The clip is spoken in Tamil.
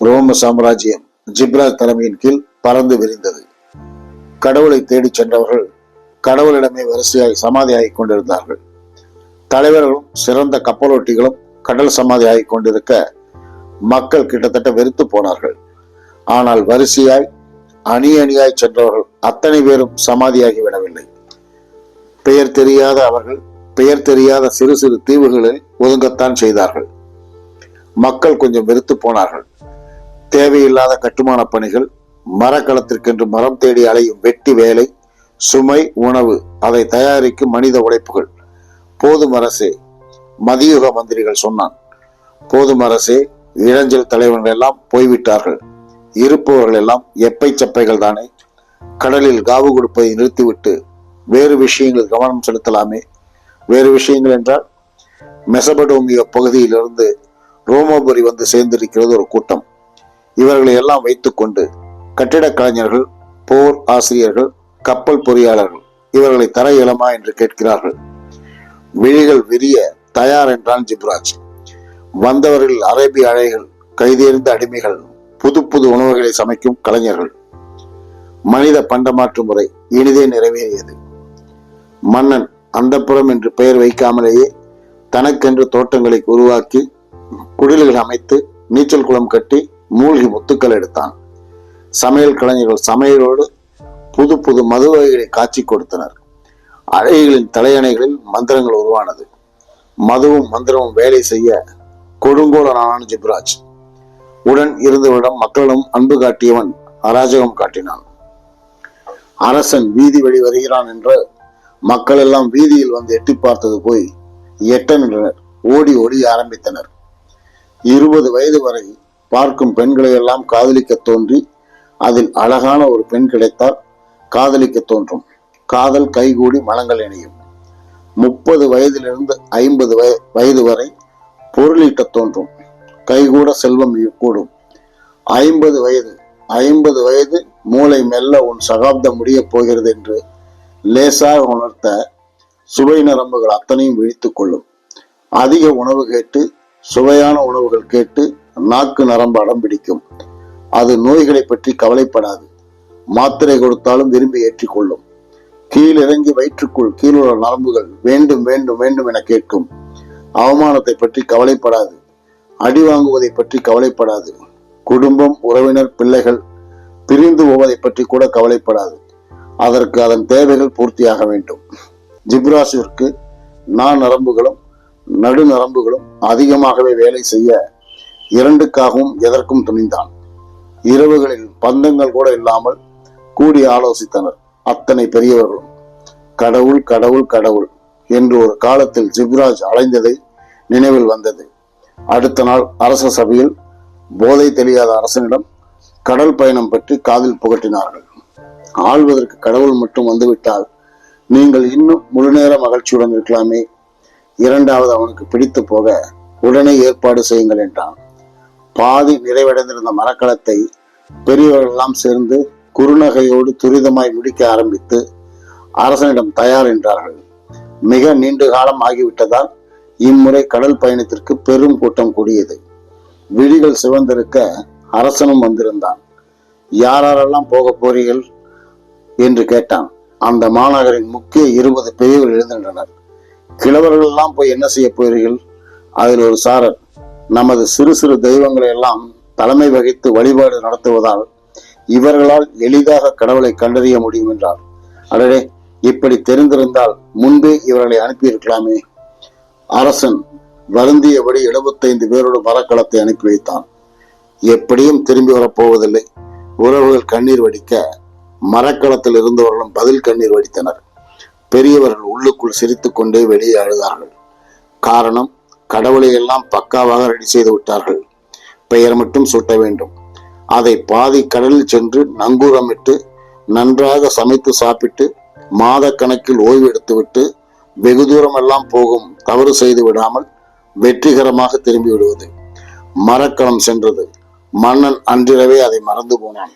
ரோம சாம்ராஜ்யம் ஜிப்ராஜ் தலைமையின் கீழ் பறந்து விரிந்தது. கடவுளை தேடிச் சென்றவர்கள் கடவுளிடமே வரிசையாய் சமாதி ஆகிக் கொண்டிருந்தார்கள். தலைவர்களும் சிறந்த கப்பலோட்டிகளும் கடல் சமாதி ஆகிக் கொண்டிருக்க மக்கள் கிட்டத்தட்ட வெறுத்து போனார்கள். ஆனால் வரிசையாய் அணி அணியாய் சென்றவர்கள் அத்தனை பேரும் சமாதியாகி விடவில்லை. பெயர் தெரியாத அவர்கள் பெயர் தெரியாத சிறு சிறு தீவுகளில் ஒதுங்கத்தான் செய்தார்கள். மக்கள் கொஞ்சம் வெறுத்து போனார்கள். தேவையில்லாத கட்டுமான பணிகள், மரக்களத்திற்கென்று மரம் தேடி அலையும் வெட்டி வேலை, சுமை, உணவு, அதை தயாரிக்கும் மனித உழைப்புகள். போதும் அரசே, மதியுக மந்திரிகள் சொன்னான். போதும் அரசே, இளைஞர் தலைவர்கள் எல்லாம் போய்விட்டார்கள். இருப்பவர்கள் எல்லாம் எப்பை சப்பைகள் தானே. கடலில் காவு கொடுப்பதை நிறுத்திவிட்டு வேறு விஷயங்கள் கவனம் செலுத்தலாமே. வேறு விஷயங்கள் என்றால், மெசபடோமிய பகுதியிலிருந்து ரோமபுரி வந்து சேர்ந்திருக்கிறது ஒரு கூட்டம். இவர்களை எல்லாம் வைத்துக் கொண்டு கட்டிடக் கலைஞர்கள், போர் ஆசிரியர்கள், கப்பல் பொறியாளர்கள் இவர்களை தர இயலுமா என்று கேட்கிறார்கள். விழிகள் விரிய தயார் என்றான் ஜிப்ராஜ். வந்தவர்கள் அரேபிய அழைகள், கைதேர்ந்த அடிமைகள், புது புது உணவுகளை சமைக்கும் கலைஞர்கள். மனித பண்டமாற்று முறை இனிதே நிறைவேறியது. மன்னன் அந்தப்புறம் என்று பெயர் வைக்காமலேயே தனக்கென்று தோட்டங்களை உருவாக்கி, குடில்கள் அமைத்து, நீச்சல் குளம் கட்டி, மூழ்கி முத்துக்கள் எடுத்தான். சமையல் கலைஞர்கள் சமையலோடு புது புது மது வகைகளை காட்சி கொடுத்தனர். அழகிகளின் தலையணைகளில் மந்திரங்கள் உருவானது. மதுவும் மந்திரமும் வேலை செய்ய கொடுங்கோலனான ஜிப்ராஜ். உடன் இருந்தவரிடம் மக்களிடம் அன்பு காட்டியவன் அராஜகம் காட்டினான். அரசன் வீதி வழி வருகிறான் என்று மக்கள் எல்லாம் வீதியில் வந்து எட்டி பார்த்தது போய் எட்ட நின்றனர். ஓடி ஓடி ஆரம்பித்தனர். 20 வயது வரை பார்க்கும் பெண்களை எல்லாம் காதலிக்க தோன்றி, அதில் அழகான ஒரு பெண் கிடைத்தால் காதலிக்க தோன்றும். காதல் கைகூடி மனங்கள் இணையும். 30 வயதிலிருந்து 50 வயது வரை பொருளீட்ட தோன்றும். கைகூட செல்வம் கூடும். 50 வயது மூளை மெல்ல உன் சகாப்தம் முடிய போகிறது என்று லேசாக உணர்த்த சுவை நரம்புகள் அத்தனையும் விழித்துக் கொள்ளும். அதிக உணவு கேட்டு, சுவையான உணவுகள் கேட்டு நாக்கு நரம்பு அடம் பிடிக்கும். அது நோய்களை பற்றி கவலைப்படாது. மாத்திரை கொடுத்தாலும் விரும்பி ஏற்றிக்கொள்ளும். கீழிறங்கி வயிற்றுக்குள் கீழுள்ள நரம்புகள் வேண்டும் வேண்டும் வேண்டும் என கேட்கும். அவமானத்தை பற்றி கவலைப்படாது. அடி வாங்குவதை பற்றி கவலைப்படாது. குடும்பம், உறவினர், பிள்ளைகள் பிரிந்து போவதை பற்றி கூட கவலைப்படாது. அதற்கு அதன் தேவைகள் பூர்த்தியாக வேண்டும். ஜிப்ராஜிற்கு நரம்புகளும் நடு நரம்புகளும் அதிகமாகவே வேலை செய்ய இரண்டுக்காகவும் எதற்கும் துணிந்தான். இரவுகளில் பந்தங்கள் கூட இல்லாமல் கூடி ஆலோசித்தனர் அத்தனை பெரியவர்களும். கடவுள் கடவுள் கடவுள் என்று ஒரு காலத்தில் ஜிப்ராஜ் அலைந்ததை நினைவில் வந்தது. அடுத்த நாள் அரச சபையில் போதை தெரியாத அரசனிடம் கடல் பயணம் பற்றி காதில் புகட்டினார்கள். ஆள்வதற்கு கடவுள் மட்டும் வந்துவிட்டால் நீங்கள் இன்னும் முழுநேர மகிழ்ச்சியுடன் இருக்கலாமே. இரண்டாவது அவனுக்கு பிடித்து போக உடனே ஏற்பாடு செய்யுங்கள் என்றான். பாதி நிறைவடைந்திருந்த மரக்கலத்தை பெரியவர்கள் எல்லாம் சேர்ந்து குறுநகையோடு துரிதமாய் முடிக்க ஆரம்பித்து அரசனிடம் தயார் என்றார்கள். மிக நீண்ட காலம் ஆகிவிட்டதால் இம்முறை கடல் பயணத்திற்கு பெரும் கூட்டம் கூடியது. விழிகள் சிவந்திருக்க அரசனும் வந்திருந்தான். யாரெல்லாம் போக போறீர்கள் என்று கேட்டான். அந்த மாநகரின் முக்கிய 20 பெரியவர்கள் எழுந்தின்றனர். கிழவர்கள் எல்லாம் போய் என்ன செய்ய போகிறீர்கள்? அதில் ஒரு சாரர், நமது சிறு சிறு தெய்வங்களை எல்லாம் தலைமை வகித்து வழிபாடு நடத்துவதால் இவர்களால் எளிதாக கடவுளை கண்டறிய முடியும் என்றார். அடடே, இப்படி தெரிந்திருந்தால் முன்பே இவர்களை அனுப்பியிருக்கலாமே. அரசன் வருந்தியபடி 75 பேரோடு மரக்களத்தை அனுப்பி வைத்தான். எப்படியும் திரும்பி வரப்போவதில்லை. உறவுகள் கண்ணீர் வடிக்க மரக்களத்தில் இருந்தவர்களும் பதில் கண்ணீர் வடித்தனர். பெரியவர்கள் உள்ளுக்குள் சிரித்துக் கொண்டே வெளியே அழுதார்கள். காரணம், கடவுளை எல்லாம் பக்காவாக ரெடி செய்து விட்டார்கள். பெயர் மட்டும் சூட்ட வேண்டும். அதை பாதி கடலில் சென்று நங்கூரமிட்டு நன்றாக சமைத்து சாப்பிட்டு மாத கணக்கில் ஓய்வு எடுத்துவிட்டு வெகு தூரம் எல்லாம் போகும் தவறு செய்து விடாமல் வெற்றிகரமாக திரும்பி விடுவது. மரக்களம் சென்றது. மன்னன் அன்றிரவே அதை மறந்து போனான்.